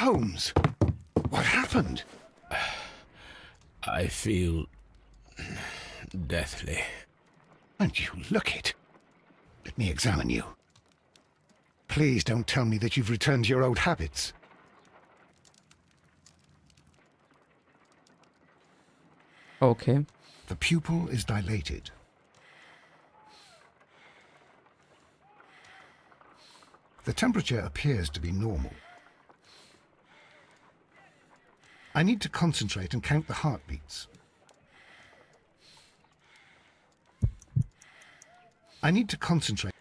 Holmes, what happened? I feel deathly. And you look it. Let me examine you. Please don't tell me that you've returned to your old habits. Okay. The pupil is dilated. The temperature appears to be normal. I need to concentrate and count the heartbeats. I need to concentrate.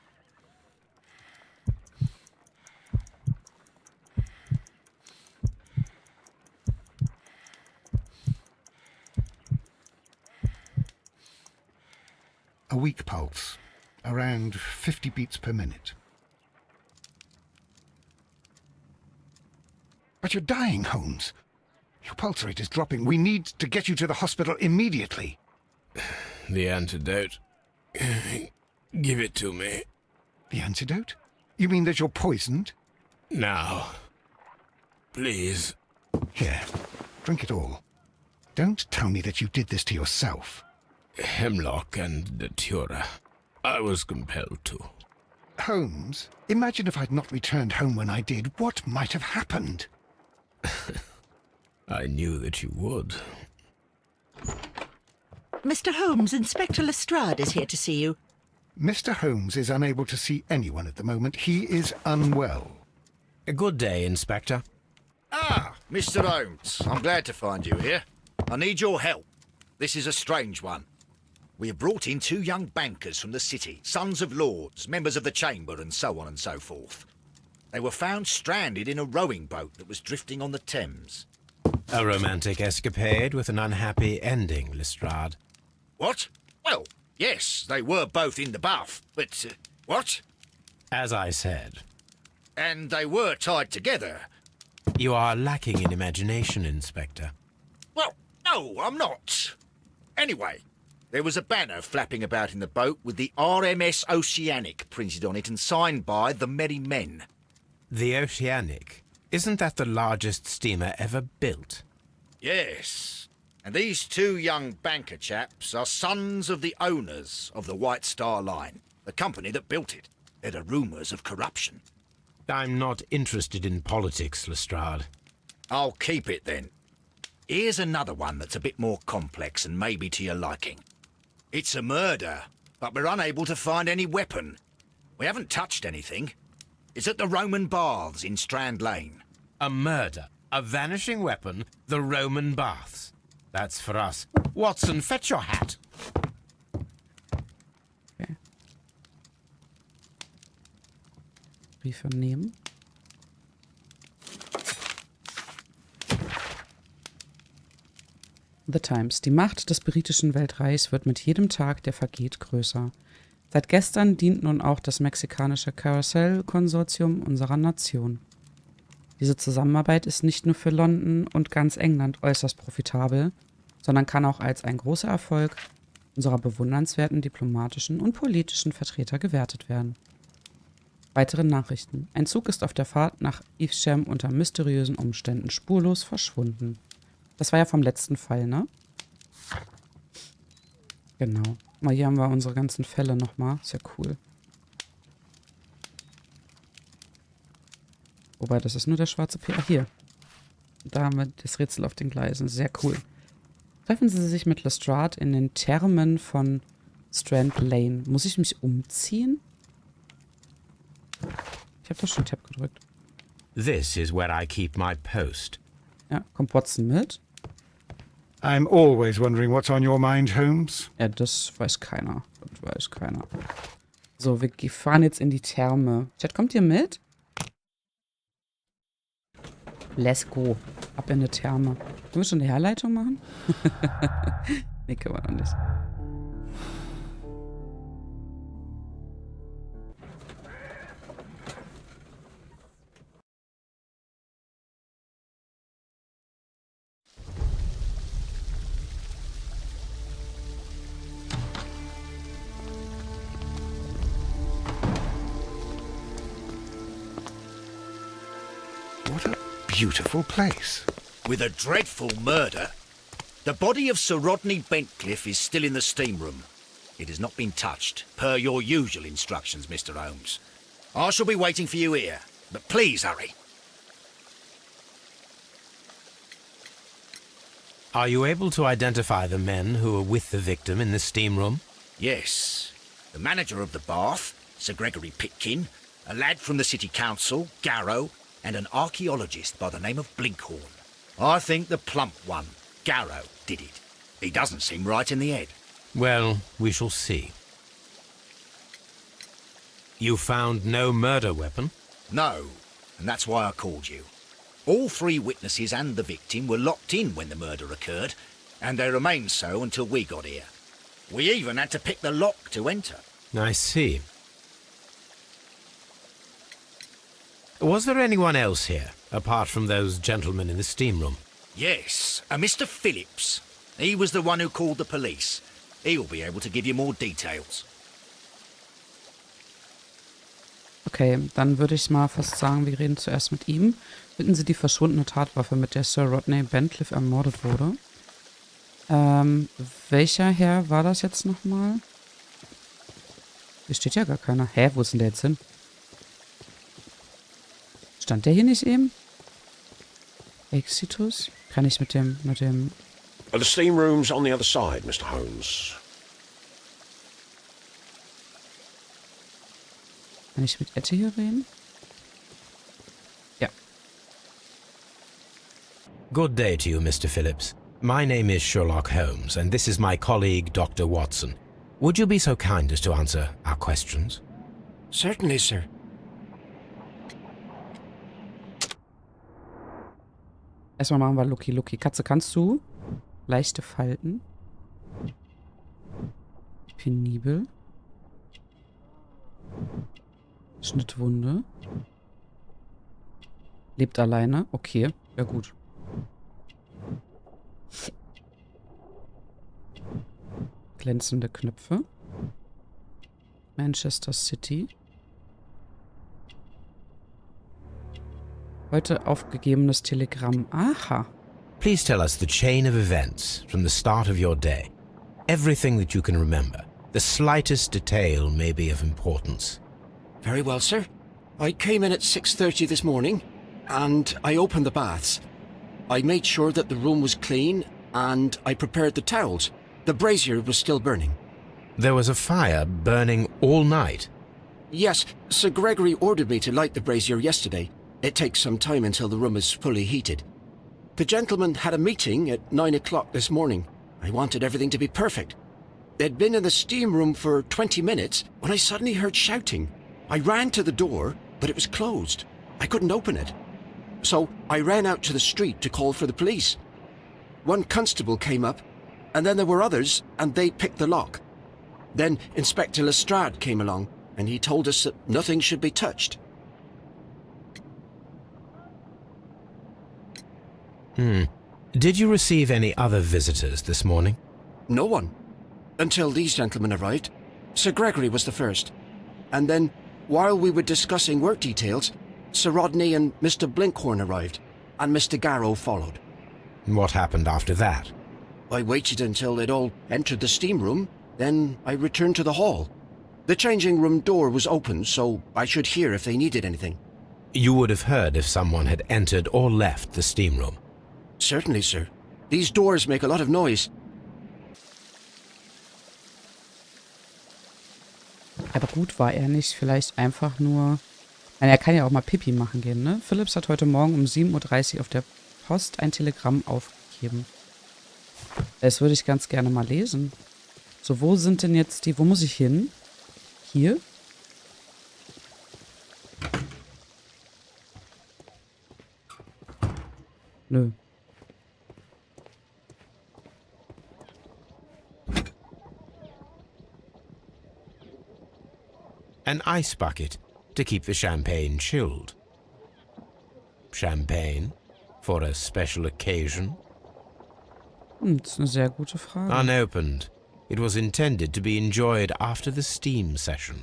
A weak pulse, around 50 beats per minute. But you're dying, Holmes. Your pulse rate is dropping. We need to get you to the hospital immediately. The antidote. Give it to me. The antidote? You mean that you're poisoned? Now. Please. Here, drink it all. Don't tell me that you did this to yourself. Hemlock and datura. I was compelled to. Holmes, imagine if I'd not returned home when I did. What might have happened? I knew that you would. Mr. Holmes, Inspector Lestrade is here to see you. Mr. Holmes is unable to see anyone at the moment. He is unwell. A good day, Inspector. Ah, Mr. Holmes, I'm glad to find you here. I need your help. This is a strange one. We have brought in 2 young bankers from the city, sons of lords, members of the chamber, and so on and so forth. They were found stranded in a rowing boat that was drifting on the Thames. A romantic escapade with an unhappy ending, Lestrade. What? Well, yes, they were both in the bath, but... what? As I said. And they were tied together. You are lacking in imagination, Inspector. Well, no, I'm not. Anyway, there was a banner flapping about in the boat with the RMS Oceanic printed on it and signed by the Merry Men. The Oceanic? Isn't that the largest steamer ever built? Yes. And these 2 young banker chaps are sons of the owners of the White Star Line, the company that built it. There are rumours of corruption. I'm not interested in politics, Lestrade. I'll keep it then. Here's another one that's a bit more complex and maybe to your liking. It's a murder, but we're unable to find any weapon. We haven't touched anything. It's at the Roman Baths in Strand Lane. A murder, a vanishing weapon, the Roman Baths. That's for us. Watson, fetch your hat. Okay. Briefe nehmen. The Times. Die Macht des britischen Weltreichs wird mit jedem Tag, der vergeht, größer. Seit gestern dient nun auch das mexikanische Carousel-Konsortium unserer Nation. Diese Zusammenarbeit ist nicht nur für London und ganz England äußerst profitabel, sondern kann auch als ein großer Erfolg unserer bewundernswerten diplomatischen und politischen Vertreter gewertet werden. Weitere Nachrichten. Ein Zug ist auf der Fahrt nach Evesham unter mysteriösen Umständen spurlos verschwunden. Das war ja vom letzten Fall, ne? Genau. Mal hier haben wir unsere ganzen Fälle nochmal. Ist ja cool. Wobei, das ist nur der schwarze P. Ach, hier. Da haben wir das Rätsel auf den Gleisen. Sehr cool. Treffen Sie sich mit Lestrade in den Thermen von Strand Lane. Muss ich mich umziehen? Ich habe doch schon Tab gedrückt. This is where I keep my post. Ja, kommt Watson mit? I'm always wondering what's on your mind, Holmes. Ja, das weiß keiner. Das weiß keiner. So, wir fahren jetzt in die Therme. Chat, kommt ihr mit? Let's go. Ab in die Therme. Können wir schon eine Herleitung machen? Nee, können wir noch nicht. What a beautiful place. With a dreadful murder. The body of Sir Rodney Bentcliffe is still in the steam room. It has not been touched, per your usual instructions, Mr. Holmes. I shall be waiting for you here, but please hurry. Are you able to identify the men who were with the victim in the steam room? Yes. The manager of the bath, Sir Gregory Pitkin, a lad from the City Council, Garrow, and an archaeologist by the name of Blinkhorn. I think the plump one, Garrow, did it. He doesn't seem right in the head. Well, we shall see. You found no murder weapon? No, and that's why I called you. All three witnesses and the victim were locked in when the murder occurred, and they remained so until we got here. We even had to pick the lock to enter. I see. Was there anyone else here, apart from those gentlemen in the steam room? Yes, a Mr. Phillips. He was the one who called the police. He'll be able to give you more details. Okay, dann würde ich mal fast sagen, wir reden zuerst mit ihm. Finden Sie die verschwundene Tatwaffe, mit der Sir Rodney Bentcliffe ermordet wurde. Welcher Herr war das jetzt nochmal? Hier steht ja gar keiner. Hä, wo ist denn der jetzt hin? Stand der hier nicht eben? Exitus? Kann ich mit dem... The steam room's on the other side, Mr. Holmes. Kann ich mit Ette hier reden? Ja. Good day to you, Mr. Phillips. My name is Sherlock Holmes, and this is my colleague, Dr. Watson. Would you be so kind as to answer our questions? Certainly, sir. Erstmal machen wir Lucky Lucky. Katze, kannst du? Leichte Falten. Penibel. Schnittwunde. Lebt alleine. Okay, ja gut. Glänzende Knöpfe. Manchester City. Heute aufgegebenes Telegramm. Aha. Please tell us the chain of events from the start of your day. Everything that you can remember. The slightest detail may be of importance. Very well, sir. I came in at 6:30 this morning, and I opened the baths. I made sure that the room was clean, and I prepared the towels. The brazier was still burning. There was a fire burning all night. Yes, Sir Gregory ordered me to light the brazier yesterday. It takes some time until the room is fully heated. The gentleman had a meeting at 9 o'clock this morning. I wanted everything to be perfect. They'd been in the steam room for 20 minutes when I suddenly heard shouting. I ran to the door, but it was closed. I couldn't open it. So I ran out to the street to call for the police. One constable came up, and then there were others, and they picked the lock. Then Inspector Lestrade came along, and he told us that nothing should be touched. Did you receive any other visitors this morning? No one. Until these gentlemen arrived. Sir Gregory was the first. And then, while we were discussing work details, Sir Rodney and Mr. Blinkhorn arrived, and Mr. Garrow followed. What happened after that? I waited until they'd all entered the steam room, then I returned to the hall. The changing room door was open, so I should hear if they needed anything. You would have heard if someone had entered or left the steam room. Certainly, sir. These doors make a lot of noise. Aber gut, war er nicht vielleicht einfach nur... Nein, er kann ja auch mal Pipi machen gehen, ne? Phillips hat heute Morgen um 7:30 Uhr auf der Post ein Telegramm aufgegeben. Das würde ich ganz gerne mal lesen. So, wo sind denn jetzt die... Wo muss ich hin? Hier? Nö. An ice bucket to keep the champagne chilled. Champagne for a special occasion? Das ist eine sehr gute Frage. Unopened. It was intended to be enjoyed after the steam session.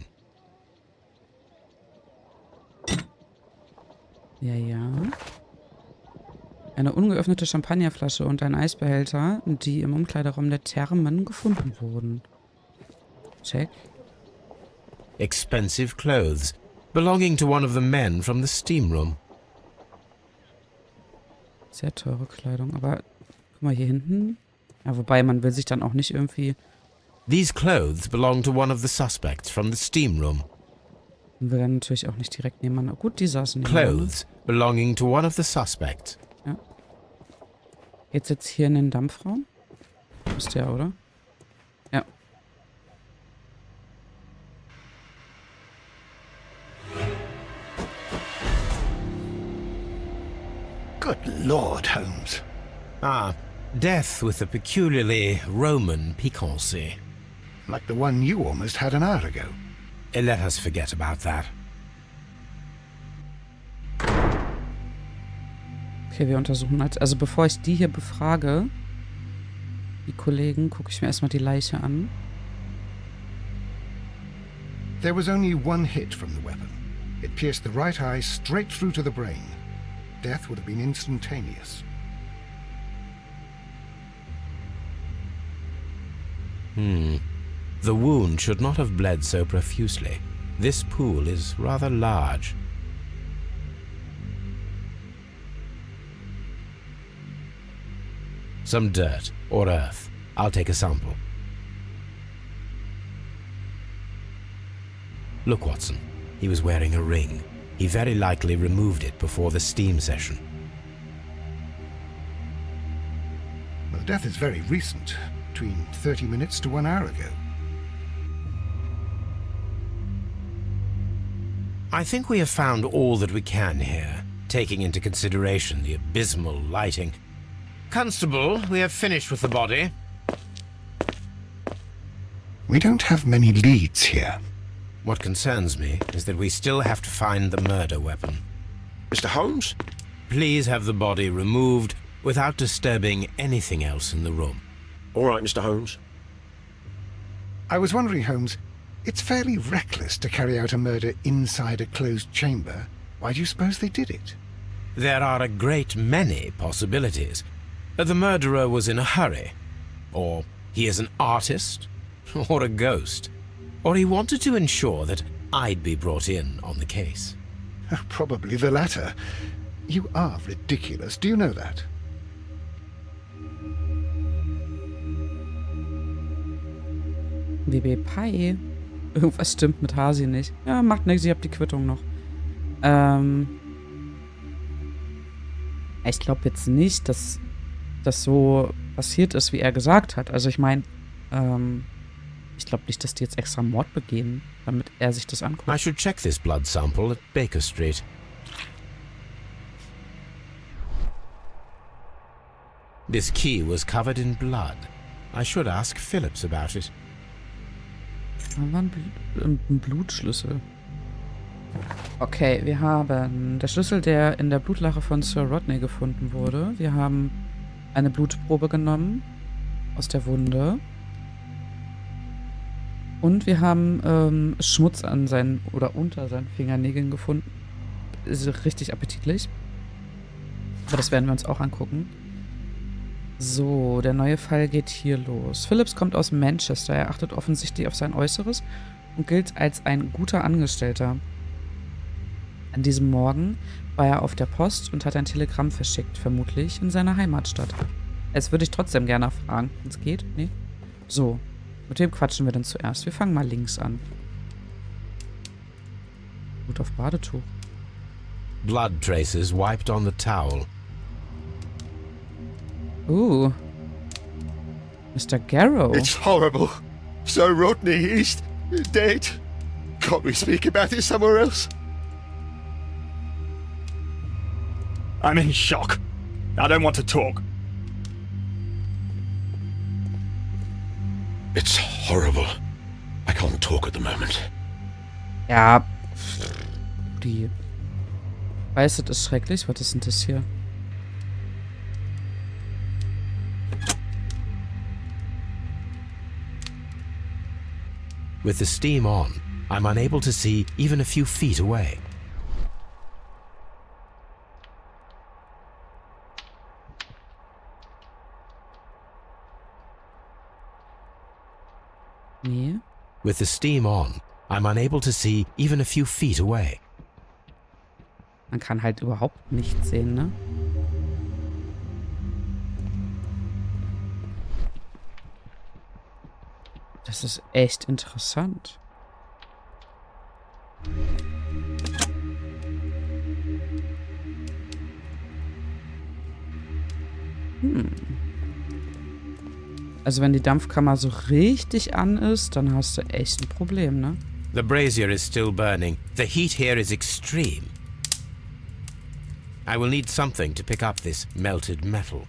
Ja, ja. Eine ungeöffnete Champagnerflasche und ein Eisbehälter, die im Umkleideraum der Thermen gefunden wurden. Check. Expensive clothes, belonging to one of the men from the steam room. Sehr teure Kleidung, aber guck mal hier hinten. Ja, wobei man will sich dann auch nicht irgendwie... These clothes belong to one of the suspects from the steam room. Man will dann natürlich auch nicht direkt nebeneinander. Gut, die saßen nebeneinander. Clothes belonging to one of the suspects. Ja. Geht's jetzt hier in den Dampfraum? Ist der, oder? Ja. Good Lord, Holmes. Ah, death with a peculiarly Roman piquancy. Like the one you almost had an hour ago. Let us forget about that. Okay, wir untersuchen halt. Also bevor ich die hier befrage, die Kollegen, gucke ich mir erstmal die Leiche an. There was only one hit from the weapon. It pierced the right eye straight through to the brain. Death would have been instantaneous. The wound should not have bled so profusely. This pool is rather large. Some dirt or earth. I'll take a sample. Look, Watson. He was wearing a ring. He very likely removed it before the steam session. The death is very recent, between 30 minutes to 1 hour ago. I think we have found all that we can here, taking into consideration the abysmal lighting. Constable, we have finished with the body. We don't have many leads here. What concerns me is that we still have to find the murder weapon. Mr. Holmes? Please have the body removed without disturbing anything else in the room. All right, Mr. Holmes. I was wondering, Holmes, it's fairly reckless to carry out a murder inside a closed chamber. Why do you suppose they did it? There are a great many possibilities. The murderer was in a hurry. Or he is an artist. Or a ghost. Or he wanted to ensure that I'd be brought in on the case. Probably the latter. You are ridiculous. Do you know that? WB Pi. Irgendwas stimmt mit Hasi nicht. Ja, macht nichts, ich hab die Quittung noch. Ich glaube jetzt nicht, dass das so passiert ist, wie er gesagt hat. Also ich meine, ich glaube nicht, dass die jetzt extra Mord begehen, damit er sich das anguckt. I should check this blood sample at Baker Street. This key was covered in blood. I should ask Phillips about it. Da war ein Blutschlüssel. Okay, wir haben der Schlüssel, der in der Blutlache von Sir Rodney gefunden wurde. Wir haben eine Blutprobe genommen aus der Wunde. Und wir haben Schmutz an seinen oder unter seinen Fingernägeln gefunden. Ist richtig appetitlich. Aber das werden wir uns auch angucken. So, der neue Fall geht hier los. Phillips kommt aus Manchester. Er achtet offensichtlich auf sein Äußeres und gilt als ein guter Angestellter. An diesem Morgen war er auf der Post und hat ein Telegramm verschickt, vermutlich in seiner Heimatstadt. Jetzt würde ich trotzdem gerne fragen, wenn es geht. Nee? So, mit wem quatschen wir denn zuerst? Wir fangen mal links an. Blut auf Badetuch. Blood traces wiped on the towel. Mr. Garrow. It's horrible. Sir Rodney, he's dead. Can't we speak about it somewhere else? I'm in shock. I don't want to talk. It's horrible. I can't talk at the moment. Ja. Die. Weiß, das ist schrecklich. Was ist denn das hier? With the steam on, I'm unable to see even a few feet away. With the steam on, I'm unable to see even a few feet away. Man kann halt überhaupt nichts sehen, ne? Das ist echt interessant. Also wenn die Dampfkammer so richtig an ist, dann hast du echt ein Problem, ne? The brazier is still burning. The heat here is extreme. I will need something to pick up this melted metal.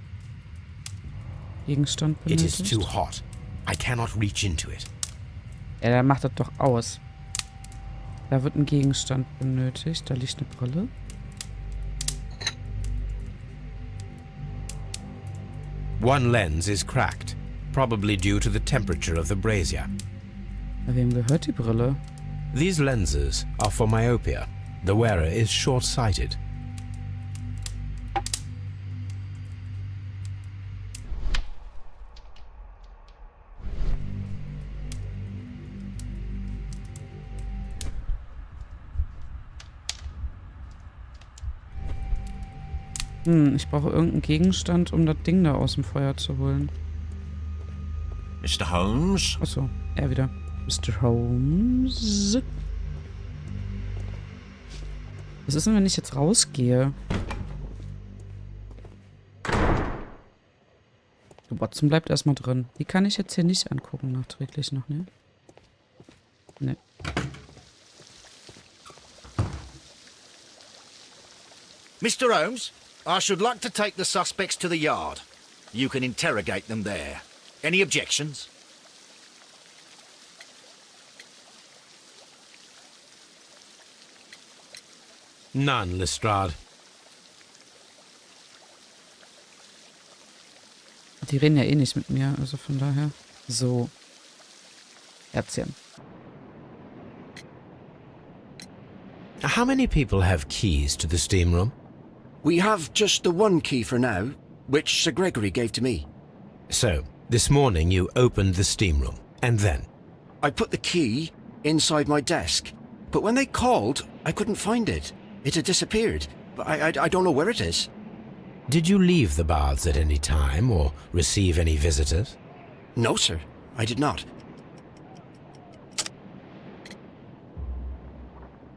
Gegenstand It benötigt. is too hot. I cannot reach into it. Ja, der macht das doch aus. Da wird ein Gegenstand benötigt. Da liegt eine Brille. One lens is cracked, probably due to the temperature of the brazier. Wem gehört die Brille? These lenses are for myopia. The wearer is short-sighted. Ich brauche irgendeinen Gegenstand, um das Ding da aus dem Feuer zu holen. Mr. Holmes? Achso, er wieder. Mr. Holmes. Was ist denn, wenn ich jetzt rausgehe? Der Watson bleibt erstmal drin. Die kann ich jetzt hier nicht angucken, nachträglich noch, ne? Ne. Mr. Holmes, I should like to take the suspects to the yard. You can interrogate them there. Any objections? None, Lestrade. Die reden ja eh nicht mit mir, also von daher. So. Herzchen. How many people have keys to the steam room? We have just the one key for now, which Sir Gregory gave to me. So, this morning you opened the steam room, and then? I put the key inside my desk, but when they called, I couldn't find it. It had disappeared, but I don't know where it is. Did you leave the baths at any time, or receive any visitors? No, sir, I did not.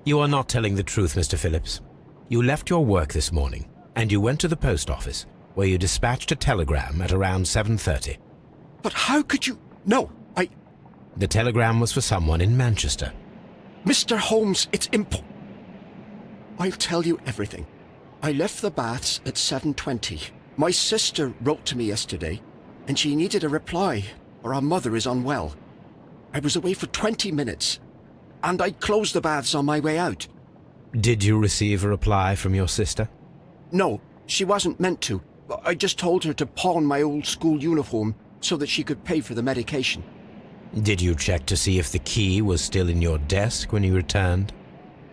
You are not telling the truth, Mr. Phillips. You left your work this morning, and you went to the post office, where you dispatched a telegram at around 7:30. But how could you... No, The telegram was for someone in Manchester. Mr. Holmes, it's I'll tell you everything. I left the baths at 7:20. My sister wrote to me yesterday, and she needed a reply, or our mother is unwell. I was away for 20 minutes, and I closed the baths on my way out. Did you receive a reply from your sister? No, she wasn't meant to. I just told her to pawn my old school uniform so that she could pay for the medication. Did you check to see if the key was still in your desk when you returned?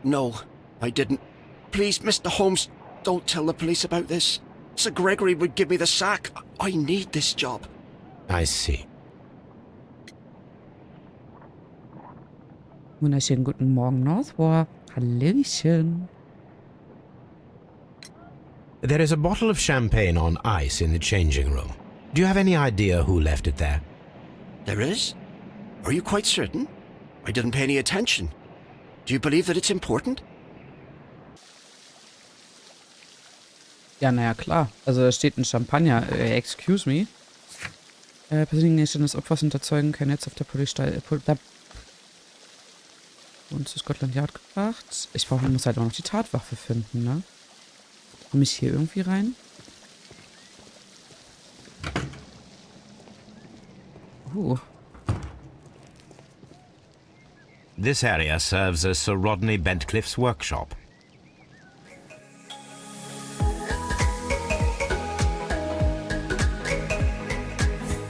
No, I didn't. Please, Mr. Holmes, don't tell the police about this. Sir Gregory would give me the sack. I need this job. I see. Wunderschönen guten Morgen, Northwar. Hallöchen. There is a bottle of champagne on ice in the changing room. Do you have any idea who left it there? There is? Are you quite certain? I didn't pay any attention. Do you believe that it's important? Ja, naja, klar. Also da steht ein Champagner. Excuse me. Persönlichen Gegenstände des Opfers unterzeugen können jetzt auf der Polizei... Und zu Scotland Yard gebracht. Ich muss halt auch noch die Tatwaffe finden, ne? Komme ich hier irgendwie rein? This area serves as Sir Rodney Bentcliffe's workshop.